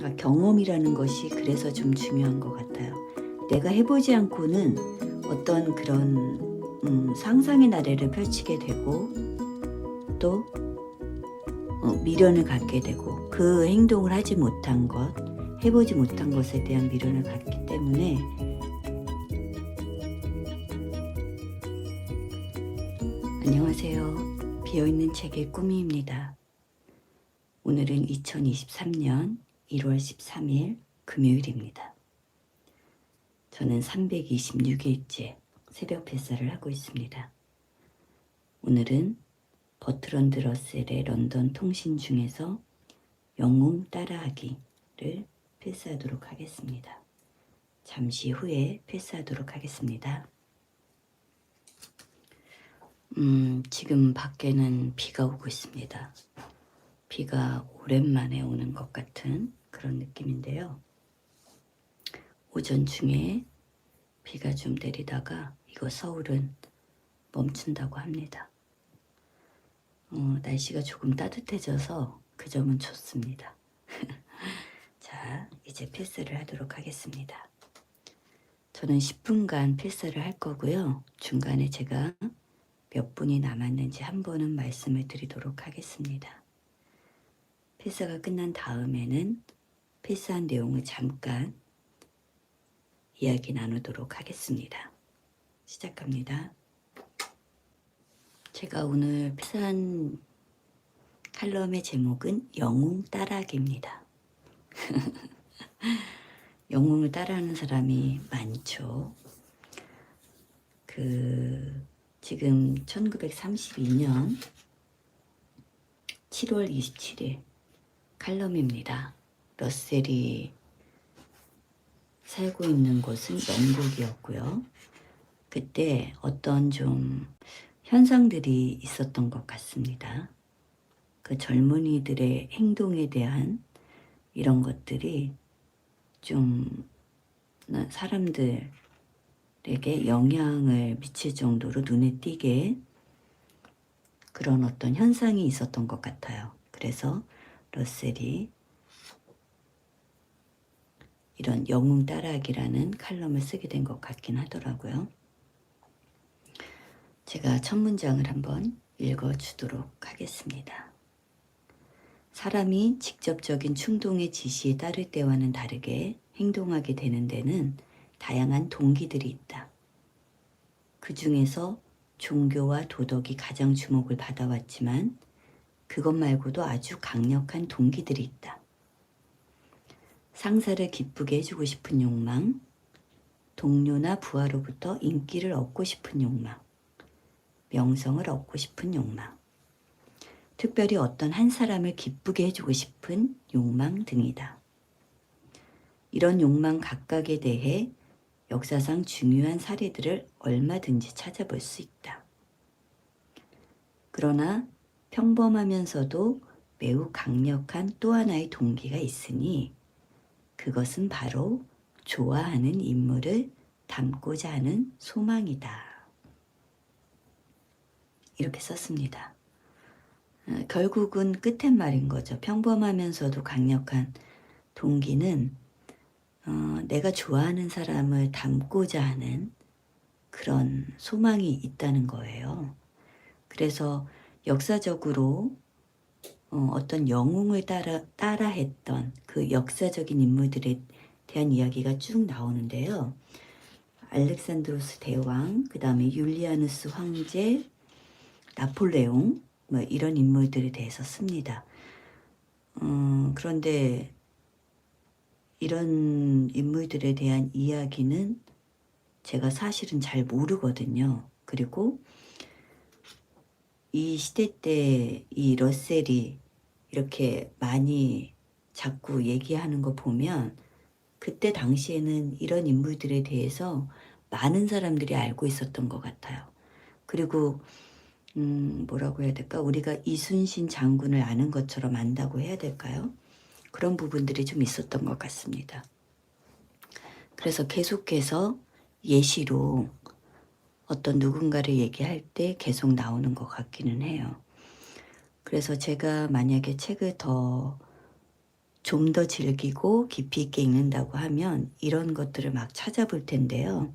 그러니까 경험이라는 것이 그래서 좀 중요한 것 같아요. 내가 해보지 않고는 어떤 그런 상상의 나래를 펼치게 되고 또 미련을 갖게 되고 그 행동을 하지 못한 것, 해보지 못한 것에 대한 미련을 갖기 때문에 안녕하세요. 비어있는 책의 꾸미입니다. 오늘은 2023년 1월 13일 금요일입니다. 저는 326일째 새벽 뱃살을 하고 있습니다. 오늘은 버트런드 러셀의 런던 통신 중에서 영웅 따라하기를 패스하도록 하겠습니다. 잠시 후에 패스하도록 하겠습니다. 지금 밖에는 비가 오고 있습니다. 비가 오랜만에 오는 것 같은 그런 느낌인데요. 오전 중에 비가 좀 내리다가 이거 서울은 멈춘다고 합니다. 날씨가 조금 따뜻해져서 그 점은 좋습니다. 자, 이제 패스를 하도록 하겠습니다. 저는 10분간 패스를 할 거고요. 중간에 제가 몇 분이 남았는지 한 번은 말씀을 드리도록 하겠습니다. 패스가 끝난 다음에는 패스한 내용을 잠깐 이야기 나누도록 하겠습니다. 시작합니다. 제가 오늘 패스한 칼럼의 제목은 영웅 따라하기입니다. 영웅을 따라하는 사람이 많죠. 지금 1932년 7월 27일 칼럼입니다. 러셀이 살고 있는 곳은 영국이었고요. 그때 어떤 좀 현상들이 있었던 것 같습니다. 그 젊은이들의 행동에 대한 이런 것들이 좀 사람들에게 영향을 미칠 정도로 눈에 띄게 그런 어떤 현상이 있었던 것 같아요. 그래서 러셀이 이런 영웅 따라하기라는 칼럼을 쓰게 된 것 같긴 하더라고요. 제가 첫 문장을 한번 읽어주도록 하겠습니다. 사람이 직접적인 충동의 지시에 따를 때와는 다르게 행동하게 되는 데는 다양한 동기들이 있다. 그 중에서 종교와 도덕이 가장 주목을 받아왔지만 그것 말고도 아주 강력한 동기들이 있다. 상사를 기쁘게 해주고 싶은 욕망, 동료나 부하로부터 인기를 얻고 싶은 욕망, 명성을 얻고 싶은 욕망, 특별히 어떤 한 사람을 기쁘게 해주고 싶은 욕망 등이다. 이런 욕망 각각에 대해 역사상 중요한 사례들을 얼마든지 찾아볼 수 있다. 그러나 평범하면서도 매우 강력한 또 하나의 동기가 있으니 그것은 바로 좋아하는 인물을 닮고자 하는 소망이다. 이렇게 썼습니다. 결국은 끝엔 말인 거죠. 평범하면서도 강력한 동기는 내가 좋아하는 사람을 닮고자 하는 그런 소망이 있다는 거예요. 그래서 역사적으로 어떤 영웅을 따라했던 그 역사적인 인물들에 대한 이야기가 쭉 나오는데요. 알렉산드로스 대왕, 그 다음에 율리아누스 황제, 나폴레옹 뭐 이런 인물들에 대해서 씁니다. 그런데 이런 인물들에 대한 이야기는 제가 사실은 잘 모르거든요. 그리고 이 시대 때 이 러셀이 이렇게 많이 자꾸 얘기하는 거 보면 그때 당시에는 이런 인물들에 대해서 많은 사람들이 알고 있었던 것 같아요. 그리고 뭐라고 해야 될까? 우리가 이순신 장군을 아는 것처럼 안다고 해야 될까요? 그런 부분들이 좀 있었던 것 같습니다. 그래서 계속해서 예시로 어떤 누군가를 얘기할 때 계속 나오는 것 같기는 해요. 그래서 제가 만약에 책을 더 좀 더 즐기고 깊이 있게 읽는다고 하면 이런 것들을 막 찾아볼 텐데요.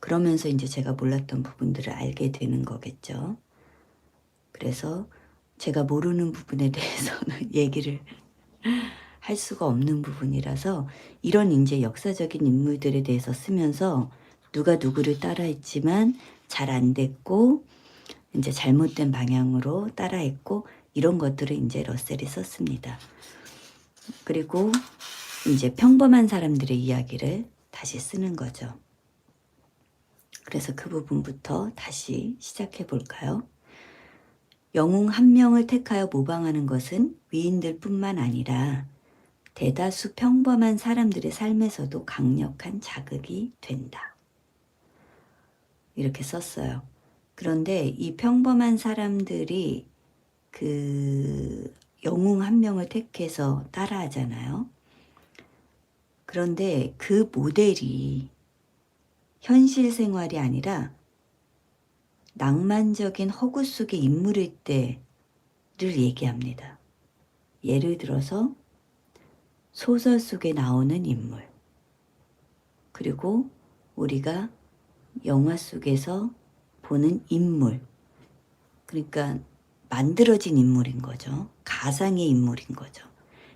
그러면서 이제 제가 몰랐던 부분들을 알게 되는 거겠죠. 그래서 제가 모르는 부분에 대해서는 얘기를 할 수가 없는 부분이라서 이런 이제 역사적인 인물들에 대해서 쓰면서 누가 누구를 따라했지만 잘 안 됐고 이제 잘못된 방향으로 따라했고 이런 것들을 이제 러셀이 썼습니다. 그리고 이제 평범한 사람들의 이야기를 다시 쓰는 거죠. 그래서 그 부분부터 다시 시작해 볼까요? 영웅 한 명을 택하여 모방하는 것은 위인들 뿐만 아니라 대다수 평범한 사람들의 삶에서도 강력한 자극이 된다. 이렇게 썼어요. 그런데 이 평범한 사람들이 그 영웅 한 명을 택해서 따라하잖아요. 그런데 그 모델이 현실 생활이 아니라 낭만적인 허구 속의 인물일 때를 얘기합니다. 예를 들어서 소설 속에 나오는 인물, 그리고 우리가 영화 속에서 보는 인물, 그러니까 만들어진 인물인 거죠. 가상의 인물인 거죠.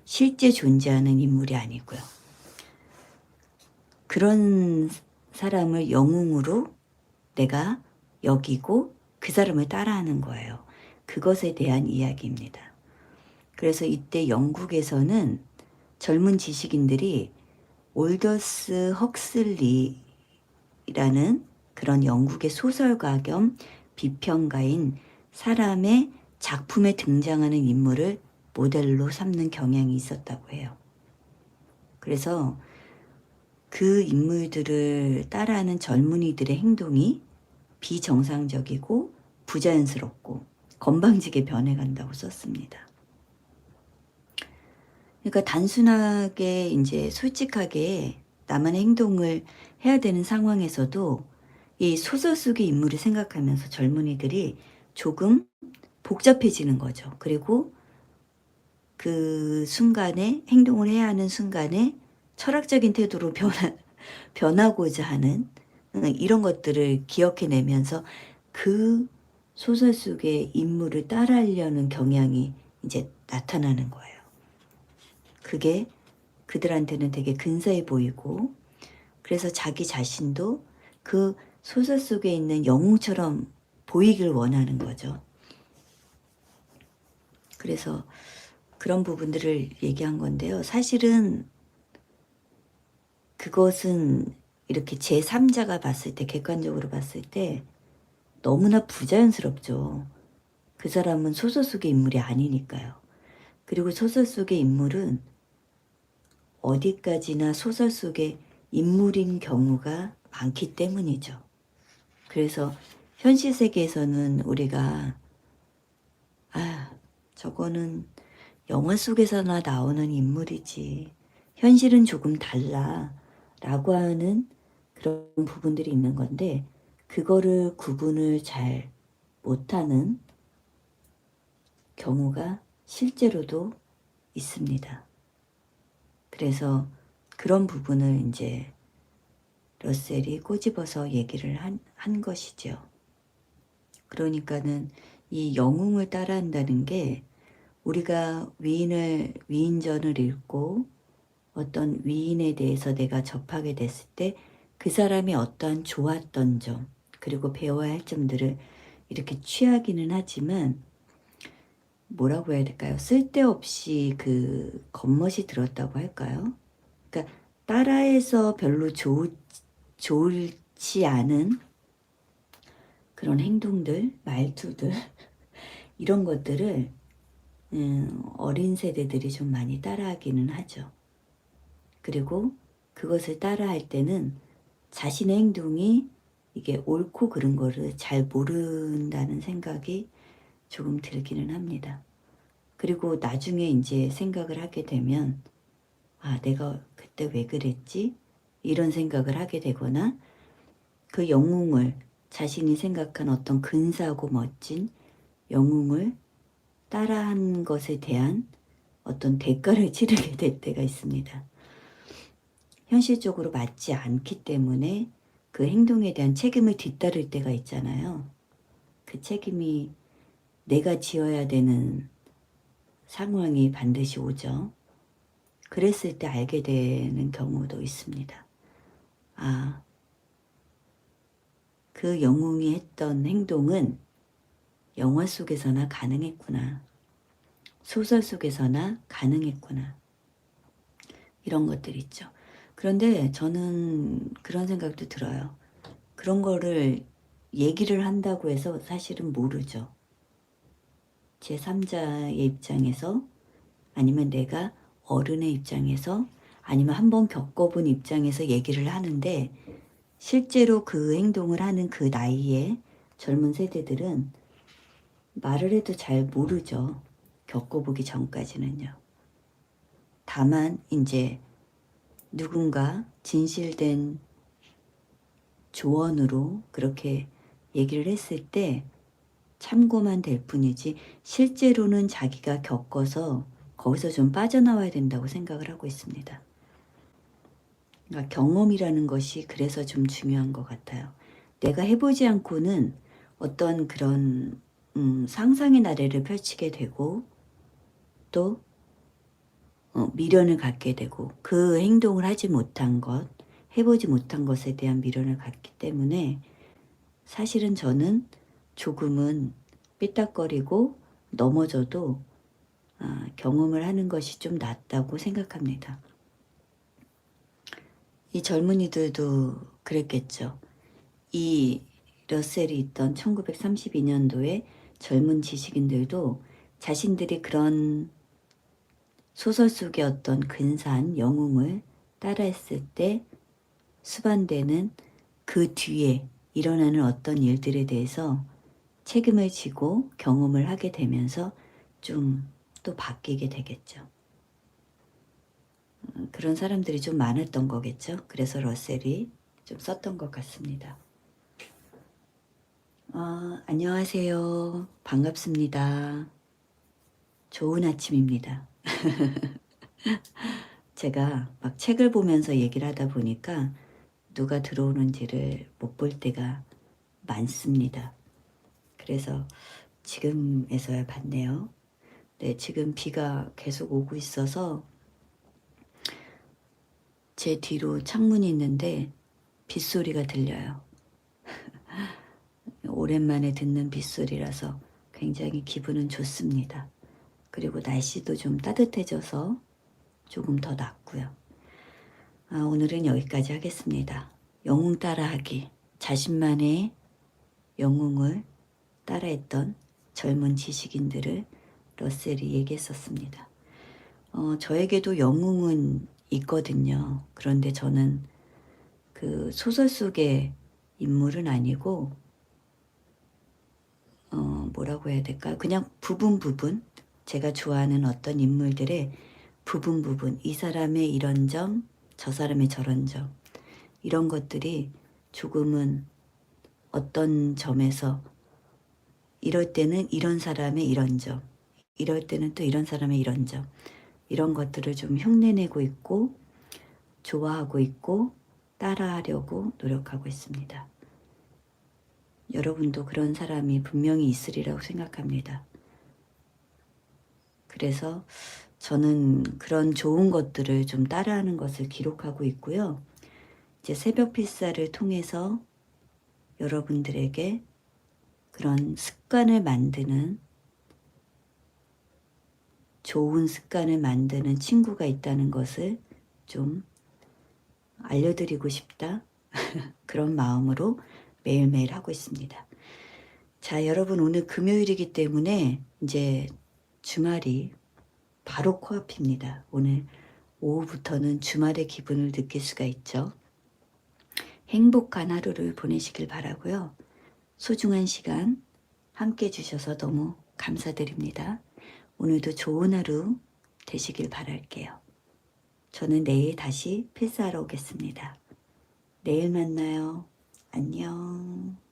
실제 존재하는 인물이 아니고요. 그런 사람을 영웅으로 내가 여기고 그 사람을 따라하는 거예요. 그것에 대한 이야기입니다. 그래서 이때 영국에서는 젊은 지식인들이 올더스 헉슬리라는 그런 영국의 소설가 겸 비평가인 사람의 작품에 등장하는 인물을 모델로 삼는 경향이 있었다고 해요. 그래서 그 인물들을 따라하는 젊은이들의 행동이 비정상적이고 부자연스럽고 건방지게 변해간다고 썼습니다. 그러니까 단순하게 이제 솔직하게 나만의 행동을 해야 되는 상황에서도 이 소설 속의 인물을 생각하면서 젊은이들이 조금 복잡해지는 거죠. 그리고 그 순간에 행동을 해야 하는 순간에 철학적인 태도로 변하고자 하는 이런 것들을 기억해내면서 그 소설 속의 인물을 따라하려는 경향이 이제 나타나는 거예요. 그게 그들한테는 되게 근사해 보이고 그래서 자기 자신도 그 소설 속에 있는 영웅처럼 보이길 원하는 거죠. 그래서 그런 부분들을 얘기한 건데요. 사실은 그것은 이렇게 제3자가 봤을 때, 객관적으로 봤을 때 너무나 부자연스럽죠. 그 사람은 소설 속의 인물이 아니니까요. 그리고 소설 속의 인물은 어디까지나 소설 속의 인물인 경우가 많기 때문이죠. 그래서 현실 세계에서는 우리가 저거는 영화 속에서나 나오는 인물이지 현실은 조금 달라 라고 하는 그런 부분들이 있는 건데 그거를 구분을 잘 못하는 경우가 실제로도 있습니다. 그래서 그런 부분을 이제 러셀이 꼬집어서 얘기를 한 것이죠. 그러니까는 이 영웅을 따라한다는 게 우리가 위인전을 읽고 어떤 위인에 대해서 내가 접하게 됐을 때 그 사람이 어떠한 좋았던 점 그리고 배워야 할 점들을 이렇게 취하기는 하지만 뭐라고 해야 될까요? 쓸데없이 그 겉멋이 들었다고 할까요? 그러니까 따라해서 별로 좋지 않은 그런 행동들, 말투들 이런 것들을 어린 세대들이 좀 많이 따라하기는 하죠. 그리고 그것을 따라할 때는 자신의 행동이 이게 옳고 그른 거를 잘 모른다는 생각이 조금 들기는 합니다. 그리고 나중에 이제 생각을 하게 되면 내가 그때 왜 그랬지? 이런 생각을 하게 되거나 그 영웅을 자신이 생각한 어떤 근사하고 멋진 영웅을 따라한 것에 대한 어떤 대가를 치르게 될 때가 있습니다. 현실적으로 맞지 않기 때문에 그 행동에 대한 책임을 뒤따를 때가 있잖아요. 그 책임이 내가 지어야 되는 상황이 반드시 오죠. 그랬을 때 알게 되는 경우도 있습니다. 아, 그 영웅이 했던 행동은 영화 속에서나 가능했구나. 소설 속에서나 가능했구나. 이런 것들 있죠. 그런데 저는 그런 생각도 들어요. 그런 거를 얘기를 한다고 해서 사실은 모르죠. 제3자의 입장에서 아니면 내가 어른의 입장에서 아니면 한번 겪어본 입장에서 얘기를 하는데 실제로 그 행동을 하는 그 나이에 젊은 세대들은 말을 해도 잘 모르죠. 겪어보기 전까지는요. 다만 이제 누군가 진실된 조언으로 그렇게 얘기를 했을 때 참고만 될 뿐이지 실제로는 자기가 겪어서 거기서 좀 빠져나와야 된다고 생각을 하고 있습니다. 그러니까 경험이라는 것이 그래서 좀 중요한 것 같아요. 내가 해보지 않고는 어떤 그런 상상의 나래를 펼치게 되고 또 미련을 갖게 되고 그 행동을 하지 못한 것, 해보지 못한 것에 대한 미련을 갖기 때문에 사실은 저는 조금은 삐딱거리고 넘어져도 경험을 하는 것이 좀 낫다고 생각합니다. 이 젊은이들도 그랬겠죠. 이 러셀이 있던 1932년도에 젊은 지식인들도 자신들이 그런 소설 속의 어떤 근사한 영웅을 따라했을 때 수반되는 그 뒤에 일어나는 어떤 일들에 대해서 책임을 지고 경험을 하게 되면서 좀 또 바뀌게 되겠죠. 그런 사람들이 좀 많았던 거겠죠. 그래서 러셀이 좀 썼던 것 같습니다. 안녕하세요. 반갑습니다. 좋은 아침입니다. 제가 막 책을 보면서 얘기를 하다 보니까 누가 들어오는지를 못 볼 때가 많습니다. 그래서 지금에서야 봤네요. 네, 지금 비가 계속 오고 있어서 제 뒤로 창문이 있는데 빗소리가 들려요. 오랜만에 듣는 빗소리라서 굉장히 기분은 좋습니다. 그리고 날씨도 좀 따뜻해져서 조금 더 낫고요. 오늘은 여기까지 하겠습니다. 영웅 따라하기. 자신만의 영웅을 따라했던 젊은 지식인들을 러셀이 얘기했었습니다. 저에게도 영웅은 있거든요. 그런데 저는 그 소설 속의 인물은 아니고 뭐라고 해야 될까? 그냥 부분 제가 좋아하는 어떤 인물들의 부분 이 사람의 이런 점, 저 사람의 저런 점 이런 것들이 조금은 어떤 점에서 이럴 때는 이런 사람의 이런 점, 이럴 때는 또 이런 사람의 이런 점 이런 것들을 좀 흉내내고 있고 좋아하고 있고 따라하려고 노력하고 있습니다. 여러분도 그런 사람이 분명히 있으리라고 생각합니다. 그래서 저는 그런 좋은 것들을 좀 따라하는 것을 기록하고 있고요. 이제 새벽 필사를 통해서 여러분들에게 그런 습관을 만드는 좋은 습관을 만드는 친구가 있다는 것을 좀 알려드리고 싶다. 그런 마음으로 매일매일 하고 있습니다. 자, 여러분 오늘 금요일이기 때문에 이제 주말이 바로 코앞입니다. 오늘 오후부터는 주말의 기분을 느낄 수가 있죠. 행복한 하루를 보내시길 바라고요. 소중한 시간 함께 주셔서 너무 감사드립니다. 오늘도 좋은 하루 되시길 바랄게요. 저는 내일 다시 필사하러 오겠습니다. 내일 만나요. 안녕.